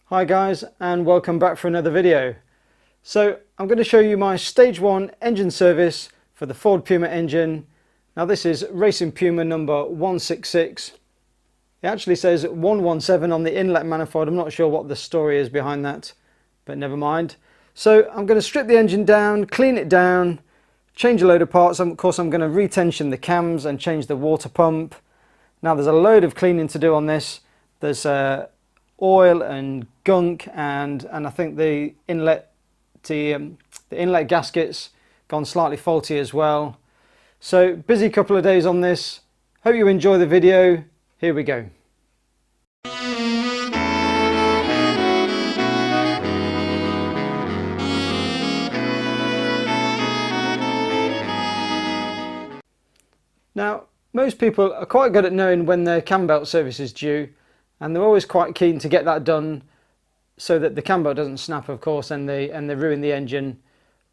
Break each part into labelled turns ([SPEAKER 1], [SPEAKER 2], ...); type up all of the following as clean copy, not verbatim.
[SPEAKER 1] Hi guys, and welcome back for another video. So I'm going to show you my stage 1 engine service for the Ford Puma engine. Now this is Racing Puma number 166. It actually says 117 on the inlet manifold. I'm not sure what the story is behind that, but never mind. So I'm going to strip the engine down, clean it down, change a load of parts. Of course I'm going to retension the cams and change the water pump. Now there's a load of cleaning to do on this. There's oil and gunk, and I think the inlet gaskets gone slightly faulty as well. So busy couple of days on this. Hope you enjoy the video. Here we go. Now most people are quite good at knowing when their cam belt service is due, and they're always quite keen to get that done so that the cam belt doesn't snap, of course, and they ruin the engine.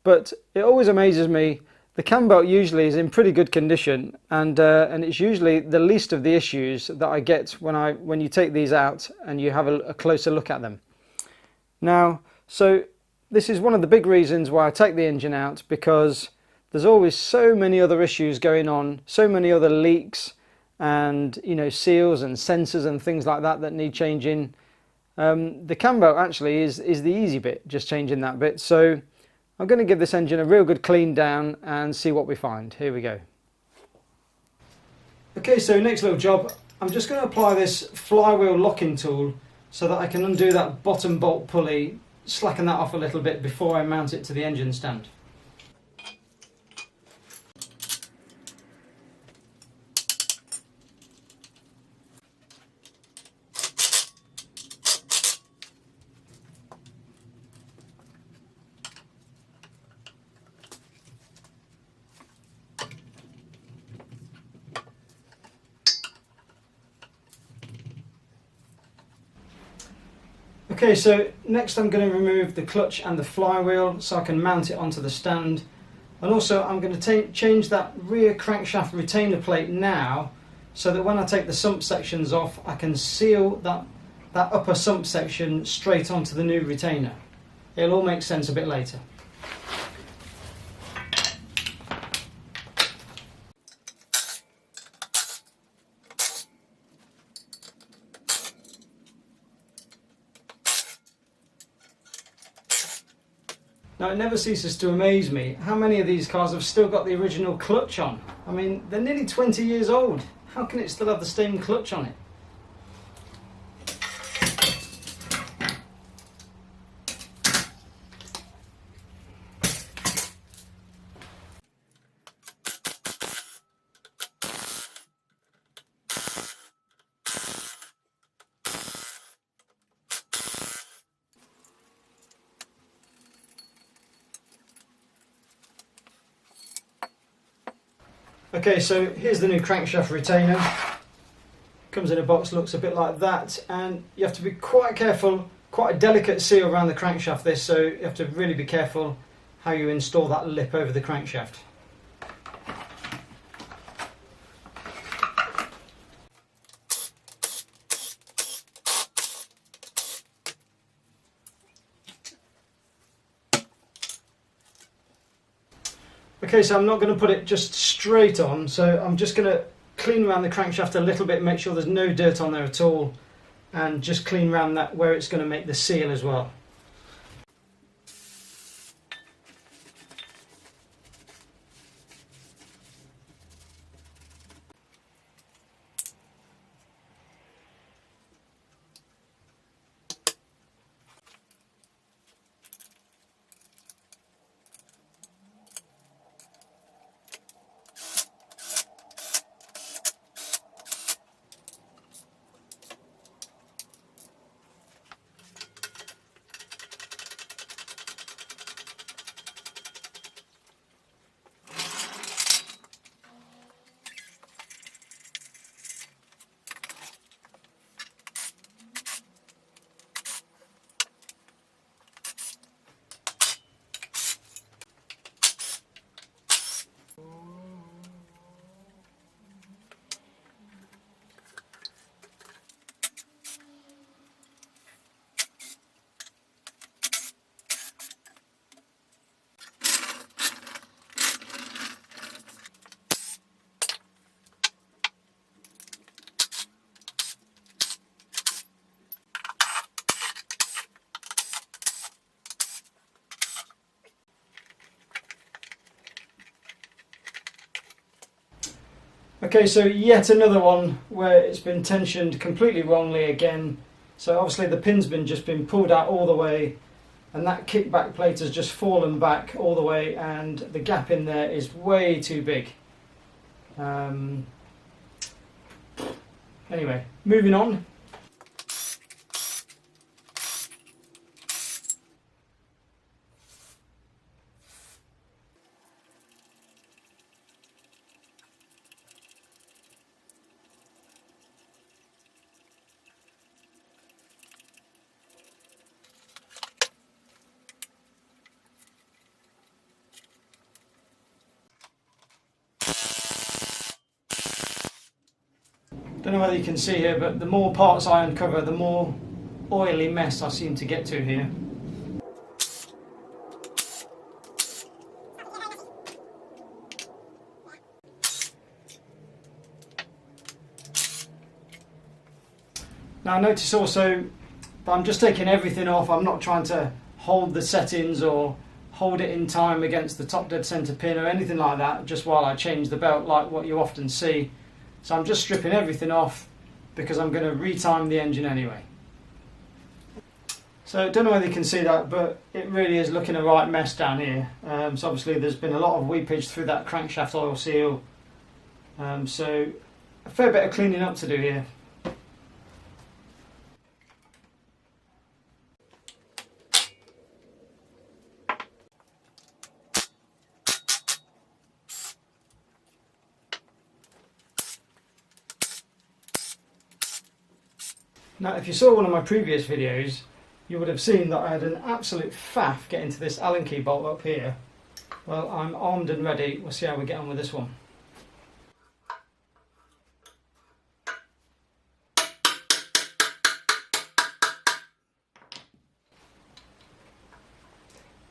[SPEAKER 1] But it always amazes me, the cam belt usually is in pretty good condition, and it's usually the least of the issues that I get when you take these out and you have a closer look at them. Now, so this is one of the big reasons why I take the engine out, because there's always so many other issues going on, so many other leaks, and seals and sensors and things like that need changing. The cam belt actually is the easy bit, just changing that bit. So I'm going to give this engine a real good clean down and see what we find. Here we go. Okay, so next little job, I'm just going to apply this flywheel locking tool so that I can undo that bottom bolt pulley, slacken that off a little bit before I mount it to the engine stand. Okay, so next I'm going to remove the clutch and the flywheel so I can mount it onto the stand, and also I'm going to change that rear crankshaft retainer plate now so that when I take the sump sections off I can seal that upper sump section straight onto the new retainer. It'll all make sense a bit later. Now it never ceases to amaze me how many of these cars have still got the original clutch on. I mean, they're nearly 20 years old. How can it still have the same clutch on it? Okay, so here's the new crankshaft retainer. Comes in a box, looks a bit like that, and you have to be quite careful, quite a delicate seal around the crankshaft this, so you have to really be careful how you install that lip over the crankshaft. Okay, so I'm not going to put it just straight on, so I'm just going to clean around the crankshaft a little bit, make sure there's no dirt on there at all, and just clean around that where it's going to make the seal as well. Okay, so yet another one where it's been tensioned completely wrongly again. So obviously the pin's just been pulled out all the way, and that kickback plate has just fallen back all the way, and the gap in there is way too big. Anyway, moving on. Don't know whether you can see here, but the more parts I uncover, the more oily mess I seem to get to here. Now notice also that I'm just taking everything off. I'm not trying to hold the settings or hold it in time against the top dead center pin or anything like that, just while I change the belt, like what you often see. So I'm just stripping everything off because I'm going to retime the engine anyway. So I don't know whether you can see that, but it really is looking a right mess down here. So obviously there's been a lot of weepage through that crankshaft oil seal. So a fair bit of cleaning up to do here. Now, if you saw one of my previous videos, you would have seen that I had an absolute faff getting to this Allen key bolt up here. Well, I'm armed and ready. We'll see how we get on with this one.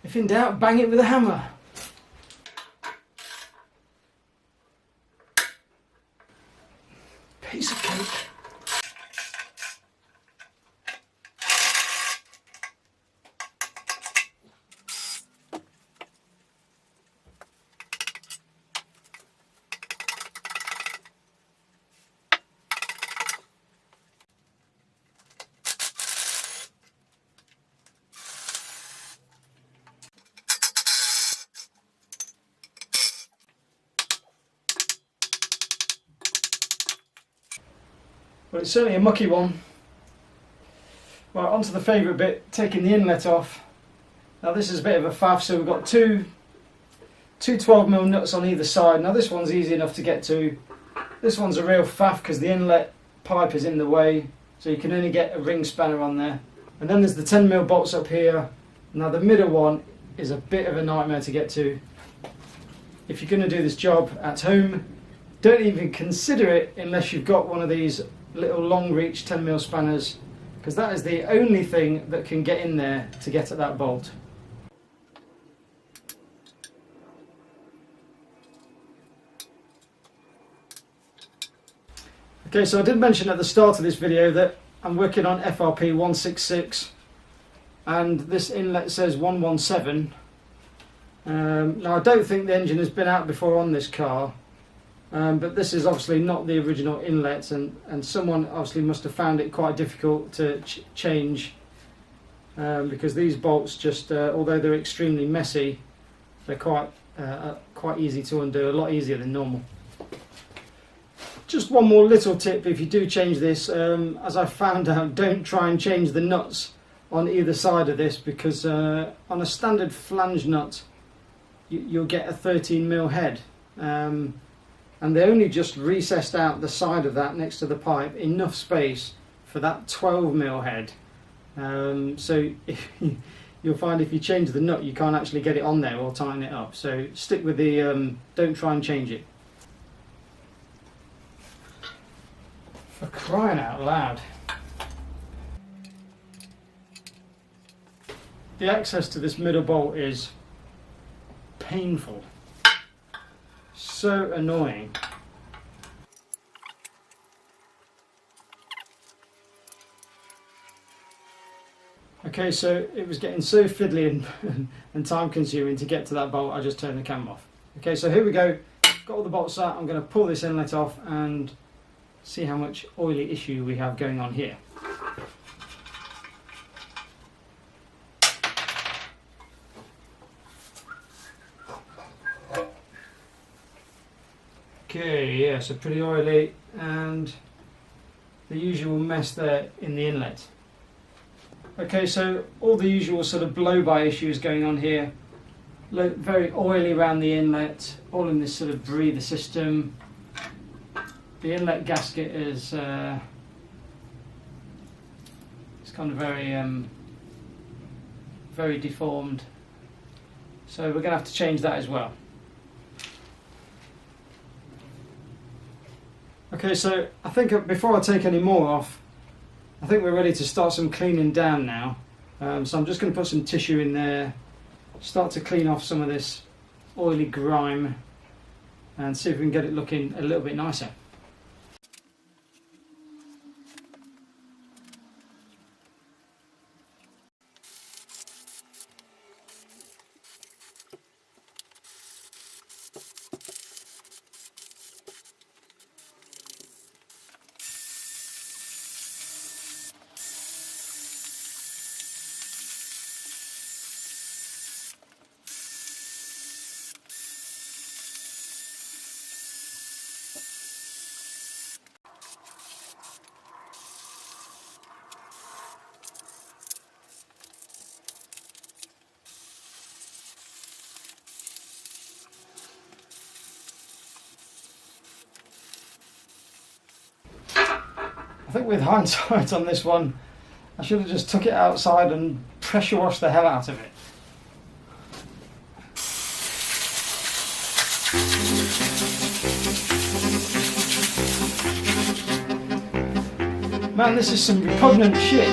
[SPEAKER 1] If in doubt, bang it with a hammer. Piece of cake. Well, it's certainly a mucky one. Right, onto the favourite bit, taking the inlet off. Now this is a bit of a faff, so we've got two 12mm nuts on either side. Now this one's easy enough to get to. This one's a real faff because the inlet pipe is in the way, so you can only get a ring spanner on there. And then there's the 10mm bolts up here. Now the middle one is a bit of a nightmare to get to. If you're going to do this job at home, don't even consider it unless you've got one of these little long reach 10mm spanners, because that is the only thing that can get in there to get at that bolt. Okay, so I did mention at the start of this video that I'm working on FRP 1.6 and this inlet says 1.7. Now I don't think the engine has been out before on this car. But this is obviously not the original inlet, and someone obviously must have found it quite difficult to change because these bolts just, although they're extremely messy, they're quite easy to undo, a lot easier than normal. Just one more little tip: if you do change this, as I found out, don't try and change the nuts on either side of this, because on a standard flange nut you'll get a 13mm head. And they only just recessed out the side of that next to the pipe, enough space for that 12mm head. So you'll find if you change the nut, you can't actually get it on there or tighten it up. So stick with the, don't try and change it. For crying out loud. The access to this middle bolt is painful. So annoying. Okay, so it was getting so fiddly and time consuming to get to that bolt, I just turned the camera off. Okay, so here we go. got all the bolts out, I'm going to pull this inlet off and see how much oily issue we have going on here. Okay, yeah, so pretty oily and the usual mess there in the inlet. Okay, so all the usual sort of blow-by issues going on here. Very oily around the inlet, all in this sort of breather system. The inlet gasket is it's kind of very deformed. So we're going to have to change that as well. Okay, so I think before I take any more off, I think we're ready to start some cleaning down now. So I'm just going to put some tissue in there, start to clean off some of this oily grime and see if we can get it looking a little bit nicer. I think with hindsight on this one, I should have just took it outside and pressure washed the hell out of it. Man, this is some repugnant shit.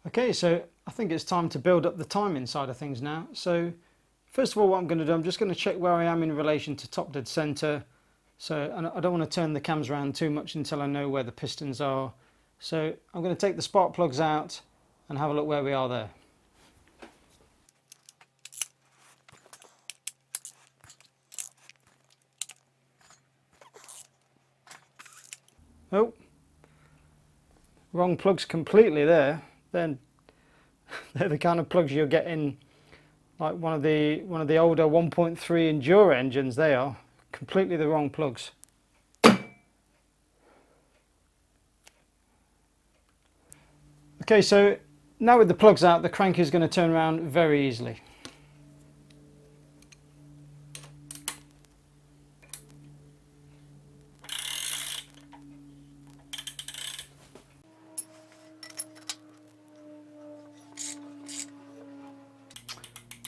[SPEAKER 1] Okay, so I think it's time to build up the timing side of things now. So first of all, what I'm going to do, I'm just going to check where I am in relation to top dead center. So I don't want to turn the cams around too much until I know where the pistons are. So I'm going to take the spark plugs out and have a look where we are there. Oh, wrong plugs completely there. Then they're the kind of plugs you're getting like one of the older 1.3 Enduro engines. They are completely the wrong plugs. Okay, so now with the plugs out, the crank is going to turn around very easily.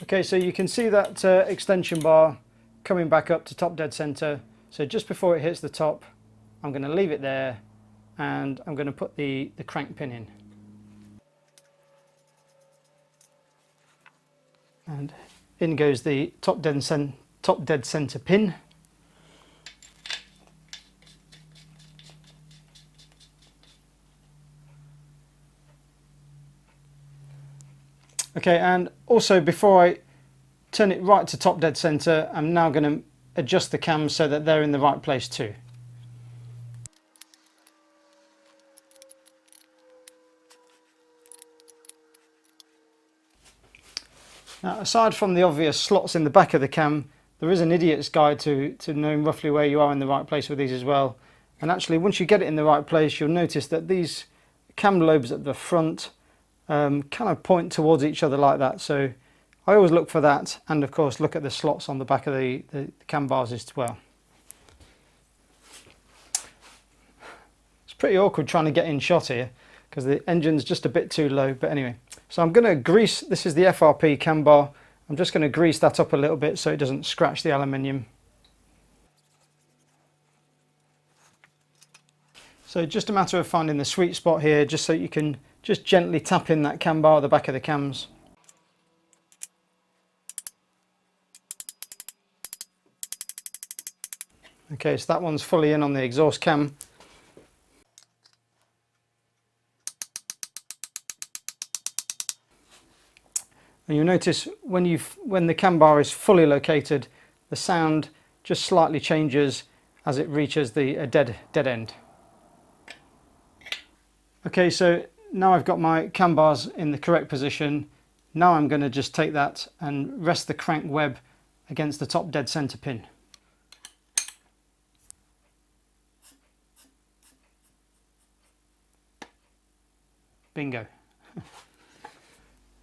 [SPEAKER 1] Okay, so you can see that extension bar coming back up to top dead center. So just before it hits the top, I'm going to leave it there and I'm going to put the crank pin in. And in goes the top dead center pin. Okay, and also before I turn it right to top dead center, I'm now going to adjust the cams so that they're in the right place too. Now, aside from the obvious slots in the back of the cam, there is an idiot's guide to knowing roughly where you are in the right place with these as well. And actually, once you get it in the right place, you'll notice that these cam lobes at the front kind of point towards each other like that. So I always look for that, and of course look at the slots on the back of the cam bars as well. It's pretty awkward trying to get in shot here because the engine's just a bit too low, but anyway. So I'm going to grease, this is the FRP cam bar, I'm just going to grease that up a little bit so it doesn't scratch the aluminium. So just a matter of finding the sweet spot here, just so you can just gently tap in that cam bar at the back of the cams. Okay, so that one's fully in on the exhaust cam. And you'll notice when the cam bar is fully located, the sound just slightly changes as it reaches the dead end. Okay, so now I've got my cam bars in the correct position. Now I'm going to just take that and rest the crank web against the top dead center pin. Bingo.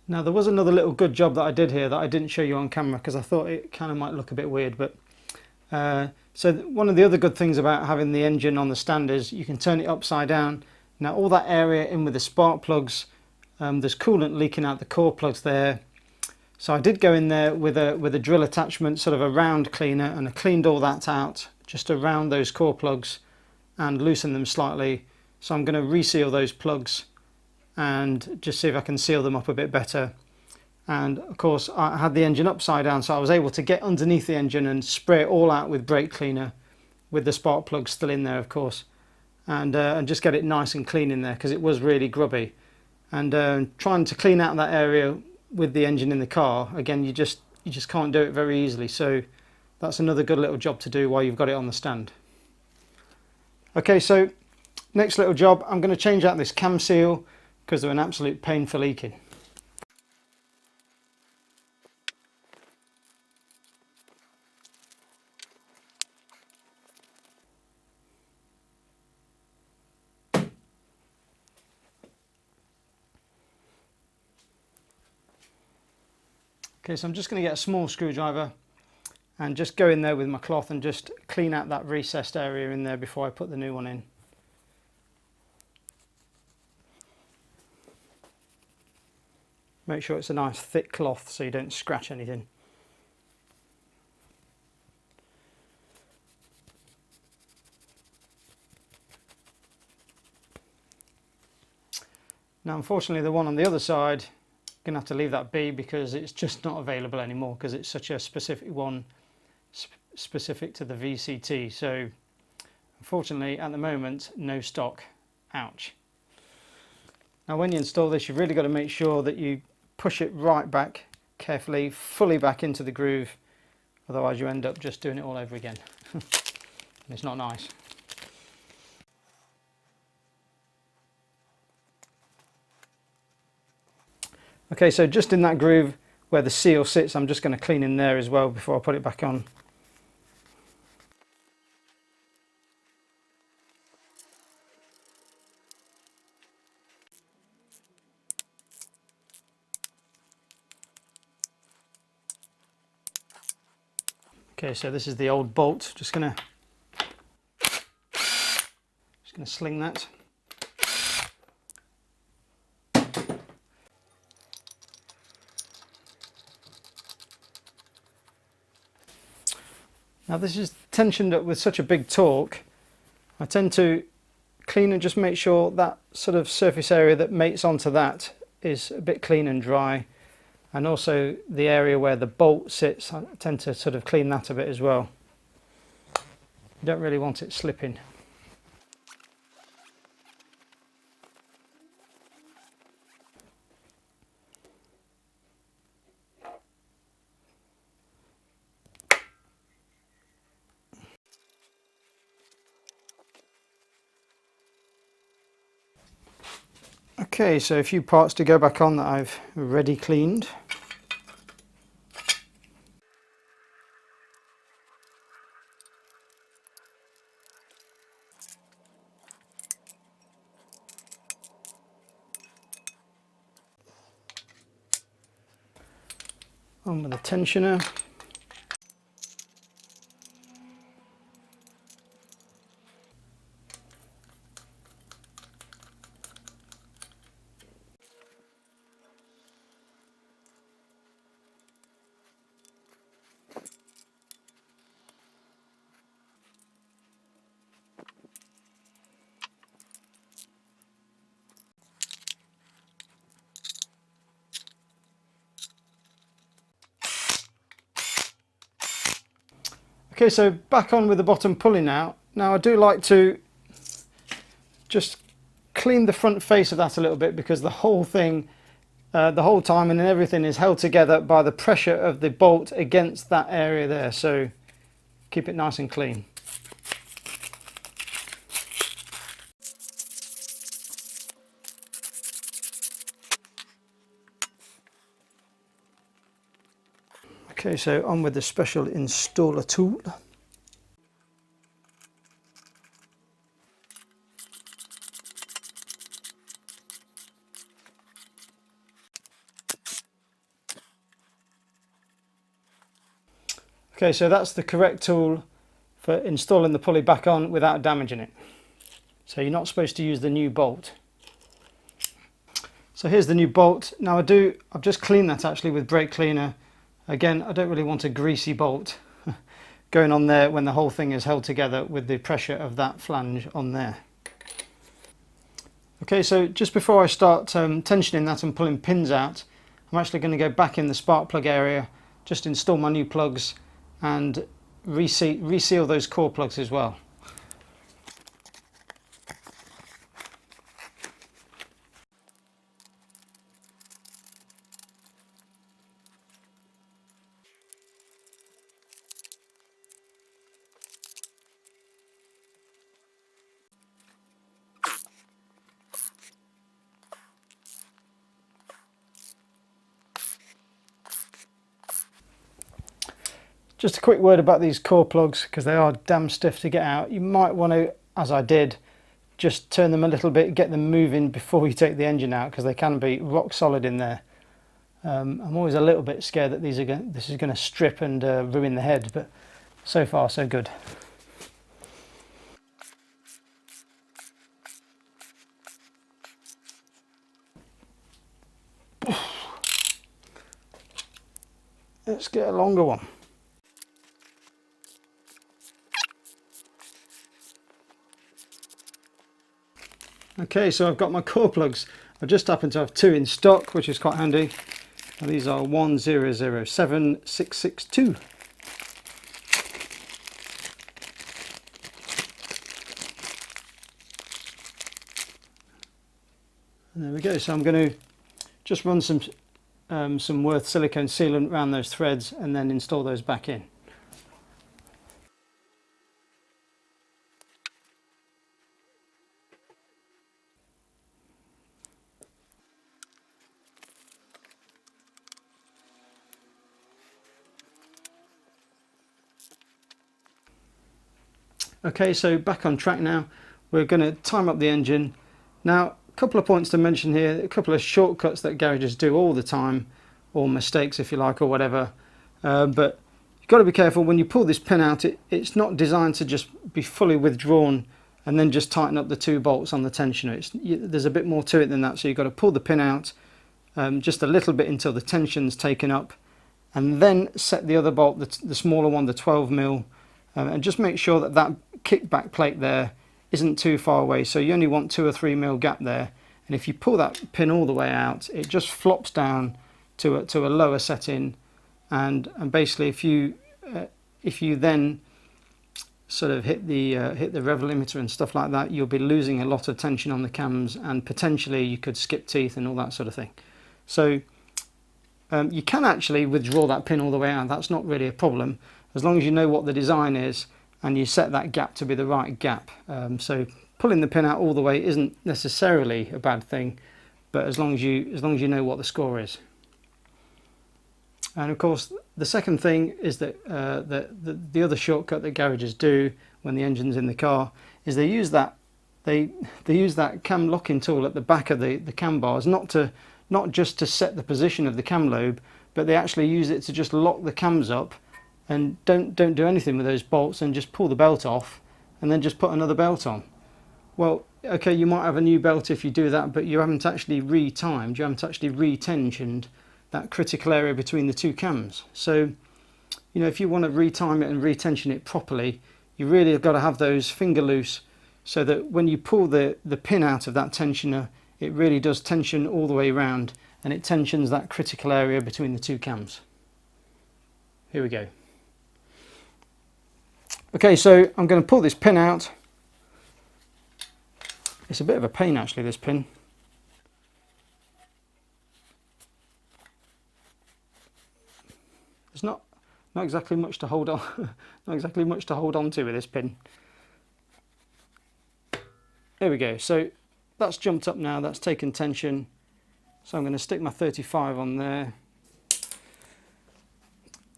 [SPEAKER 1] Now there was another little good job that I did here that I didn't show you on camera because I thought it kind of might look a bit weird, but so one of the other good things about having the engine on the stand is you can turn it upside down. Now all that area in with the spark plugs, there's coolant leaking out the core plugs there. So I did go in there with a drill attachment, sort of a round cleaner, and I cleaned all that out just around those core plugs and loosened them slightly. So I'm going to reseal those plugs and just see if I can seal them up a bit better. And of course I had the engine upside down, so I was able to get underneath the engine and spray it all out with brake cleaner with the spark plugs still in there, of course, and just get it nice and clean in there because it was really grubby. And trying to clean out that area with the engine in the car, again, you just can't do it very easily. So that's another good little job to do while you've got it on the stand. Okay, so next little job, I'm going to change out this cam seal because they're an absolute pain for leaking. Okay, so I'm just going to get a small screwdriver and just go in there with my cloth and just clean out that recessed area in there before I put the new one in. Make sure it's a nice thick cloth so you don't scratch anything. Now unfortunately the one on the other side, I'm going to have to leave that be because it's just not available anymore because it's such a specific one, specific to the VCT. So unfortunately at the moment no stock. Ouch. Now when you install this, you've really got to make sure that you push it right back carefully, fully back into the groove, otherwise you end up just doing it all over again. It's not nice. Okay, so just in that groove where the seal sits, I'm just going to clean in there as well before I put it back on. Okay, so this is the old bolt. Just gonna sling that. Now this is tensioned up with such a big torque. I tend to clean and just make sure that sort of surface area that mates onto that is a bit clean and dry. And also the area where the bolt sits, I tend to sort of clean that a bit as well. You don't really want it slipping. Okay, so a few parts to go back on that I've already cleaned. On with the tensioner. Okay, so back on with the bottom pulley now. Now I do like to just clean the front face of that a little bit because the whole thing, the whole timing and everything is held together by the pressure of the bolt against that area there. So keep it nice and clean. Okay, so on with the special installer tool. Okay, so that's the correct tool for installing the pulley back on without damaging it. So you're not supposed to use the new bolt. So here's the new bolt. Now I've just cleaned that actually with brake cleaner. Again, I don't really want a greasy bolt going on there when the whole thing is held together with the pressure of that flange on there. Okay, so just before I start tensioning that and pulling pins out, I'm actually going to go back in the spark plug area, just install my new plugs and reseal those core plugs as well. Just a quick word about these core plugs because they are damn stiff to get out. You might want to, as I did, just turn them a little bit, get them moving before you take the engine out because they can be rock solid in there. I'm always a little bit scared that this is going to strip and ruin the head, but so far so good. Let's get a longer one. Okay, so I've got my core plugs. I just happen to have 2 in stock, which is quite handy. And these are 1007662. And there we go. So I'm going to just run some Worth silicone sealant around those threads and then install those back in. Okay, so back on track now. We're going to time up the engine. Now, a couple of points to mention here, a couple of shortcuts that garages do all the time, or mistakes if you like, or whatever. But you've got to be careful when you pull this pin out. It's not designed to just be fully withdrawn and then just tighten up the 2 bolts on the tensioner. There's a bit more to it than that, so you've got to pull the pin out just a little bit until the tension's taken up, and then set the other bolt, the smaller one, the 12mm, and just make sure that that kickback plate there isn't too far away. So you only want 2 or 3mm gap there, and if you pull that pin all the way out, it just flops down to a lower setting, and basically if you then sort of hit the rev limiter and stuff like that, you'll be losing a lot of tension on the cams, and potentially you could skip teeth and all that sort of thing. So you can actually withdraw that pin all the way out. That's not really a problem, as long as you know what the design is and you set that gap to be the right gap. So pulling the pin out all the way isn't necessarily a bad thing, but as long as you know what the score is. And of course, the second thing is that the other shortcut that garages do when the engine's in the car is they use that cam locking tool at the back of the cam bars, not just to set the position of the cam lobe, but they actually use it to just lock the cams up, and don't do anything with those bolts, and just pull the belt off and then just put another belt on. Well, okay, you might have a new belt if you do that, but you haven't actually re-timed, you haven't actually re-tensioned that critical area between the 2 cams. So, you know, if you want to re-time it and re-tension it properly, you really have got to have those finger loose, so that when you pull the pin out of that tensioner, it really does tension all the way around, and it tensions that critical area between the 2 cams. Here we go. Okay, so I'm going to pull this pin out. It's a bit of a pain actually, this pin. There's not exactly much to hold on, not exactly much to hold on to with this pin. There we go. So that's jumped up now. That's taken tension. So I'm going to stick my 35 on there.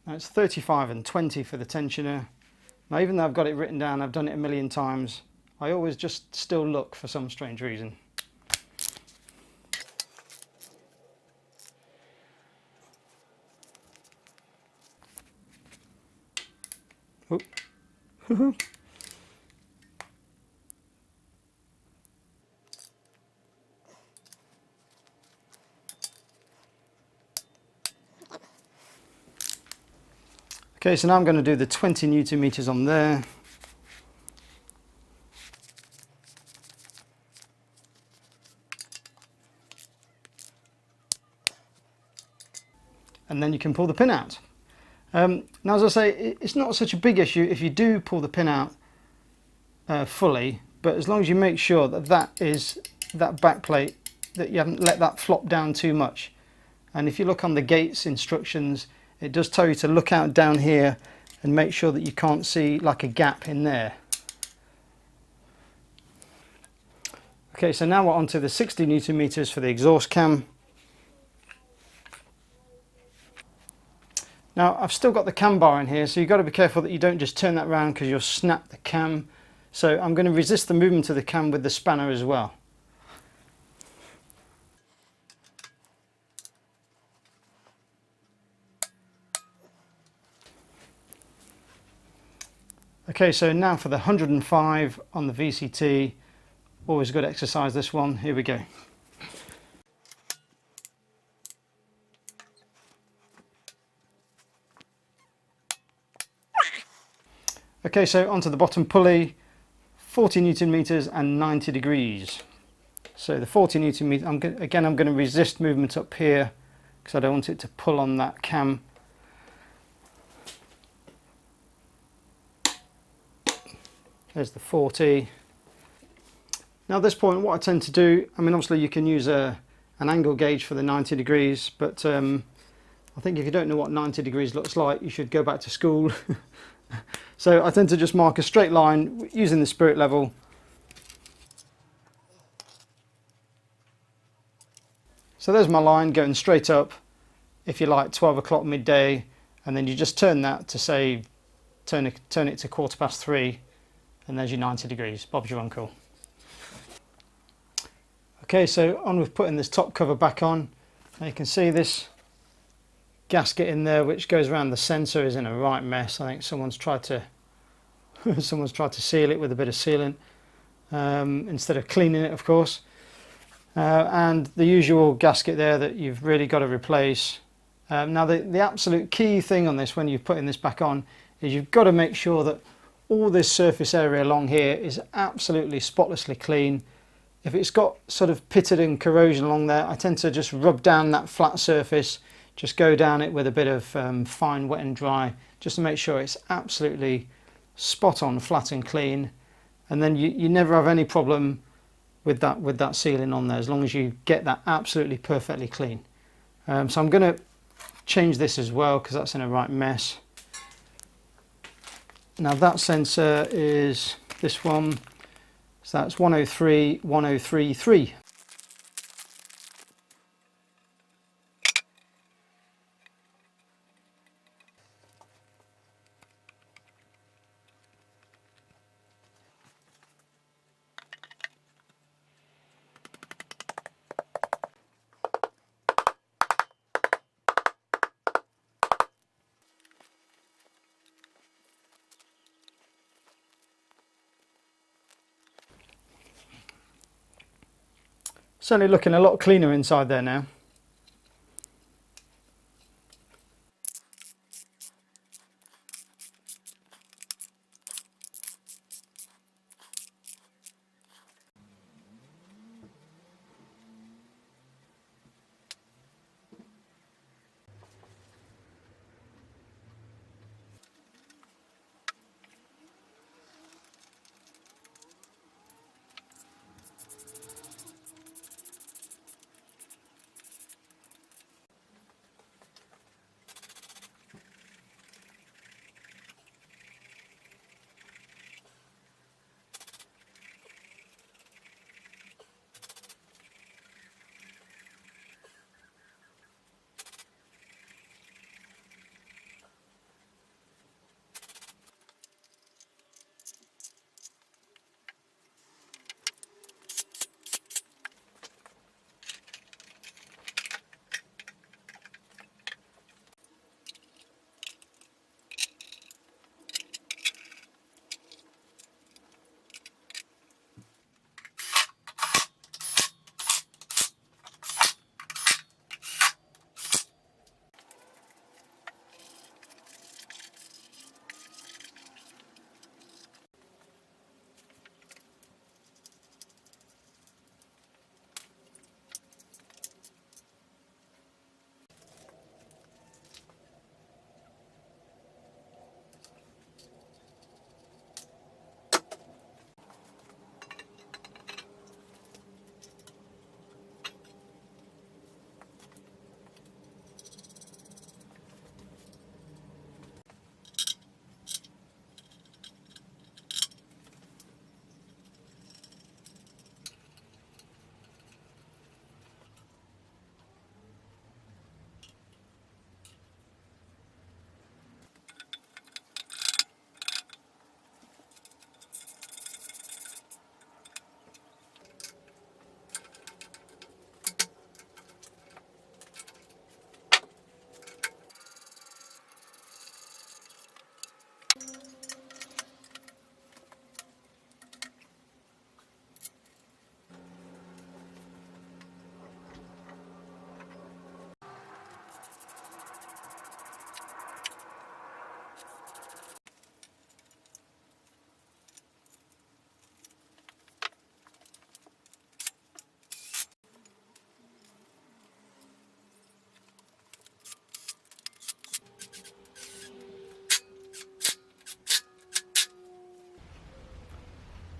[SPEAKER 1] Now it's 35 and 20 for the tensioner. Now, even though I've got it written down, I've done it a million times, I always just still look for some strange reason. Oh. Okay, so now I'm going to do the 20 Newton meters on there. And then you can pull the pin out. Now, as I say, it's not such a big issue if you do pull the pin out fully, but as long as you make sure that that back plate, that you haven't let that flop down too much. And if you look on the gates instructions, it does tell you to look out down here and make sure that you can't see like a gap in there. Okay, so now we're on to the 60 Newton meters for the exhaust cam. Now, I've still got the cam bar in here, so you've got to be careful that you don't just turn that around, because you'll snap the cam. So I'm going to resist the movement of the cam with the spanner as well. Okay, so now for the 105 on the VCT. Always a good exercise, this one. Here we go. Okay, so onto the bottom pulley, 40 Newton meters and 90 degrees. So the 40 Newton meter, I'm going to resist movement up here because I don't want it to pull on that cam. There's the 40. Now at this point, what I tend to do, I mean obviously you can use an angle gauge for the 90 degrees, but I think if you don't know what 90 degrees looks like, you should go back to school. So I tend to just mark a straight line using the spirit level. So there's my line going straight up, if you like 12 o'clock midday, and then you just turn that to say, turn it to 3:15, and there's your 90 degrees. Bob's your uncle. Okay, so on with putting this top cover back on. Now you can see this gasket in there which goes around the sensor is in a right mess. I think someone's tried to seal it with a bit of sealant instead of cleaning it, of course. And the usual gasket there that you've really got to replace. Now the absolute key thing on this when you're putting this back on is you've got to make sure that all this surface area along here is absolutely spotlessly clean. If it's got sort of pitted and corrosion along there, I tend to just rub down that flat surface, just go down it with a bit of fine wet and dry, just to make sure it's absolutely spot on, flat and clean. And then you never have any problem with that sealing on there, as long as you get that absolutely perfectly clean. So I'm going to change this as well because that's in a right mess. Now that sensor is this one, so that's 103.103.3. Certainly looking a lot cleaner inside there now.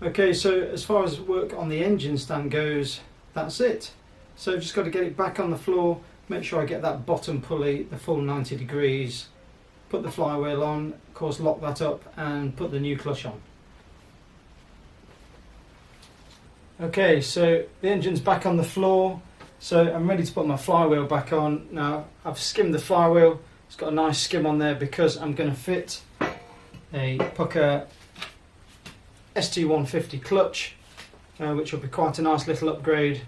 [SPEAKER 1] Okay, so as far as work on the engine stand goes, that's it. So I've just got to get it back on the floor, make sure I get that bottom pulley the full 90 degrees, put the flywheel on, of course lock that up and put the new clutch on. Okay, so the engine's back on the floor, so I'm ready to put my flywheel back on. Now I've skimmed the flywheel, it's got a nice skim on there because I'm going to fit a Pucker ST150 clutch, which will be quite a nice little upgrade.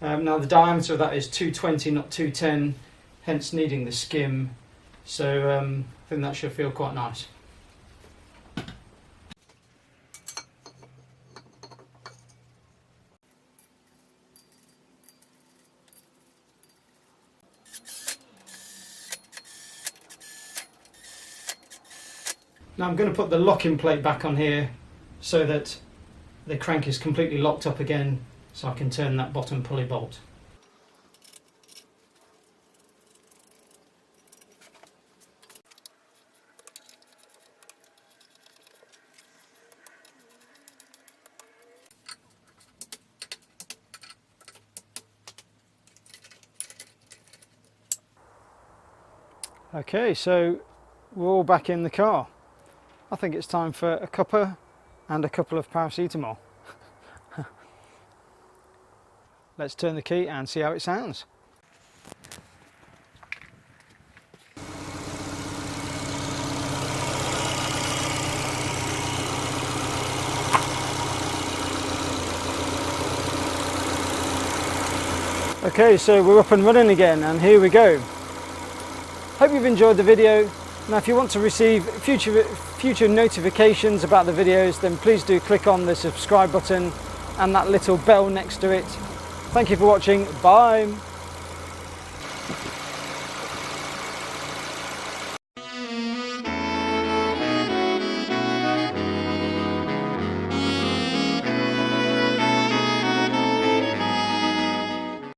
[SPEAKER 1] Now the diameter of that is 220, not 210, hence needing the skim, so I think that should feel quite nice. Now I'm going to put the locking plate back on here so that the crank is completely locked up again, so I can turn that bottom pulley bolt. Okay, so we're all back in the car. I think it's time for a cuppa and a couple of paracetamol. Let's turn the key and see how it sounds. Okay, so we're up and running again, and here we go. Hope you've enjoyed the video. Now if you want to receive future notifications about the videos, then please do click on the subscribe button and that little bell next to it. Thank you for watching. Bye.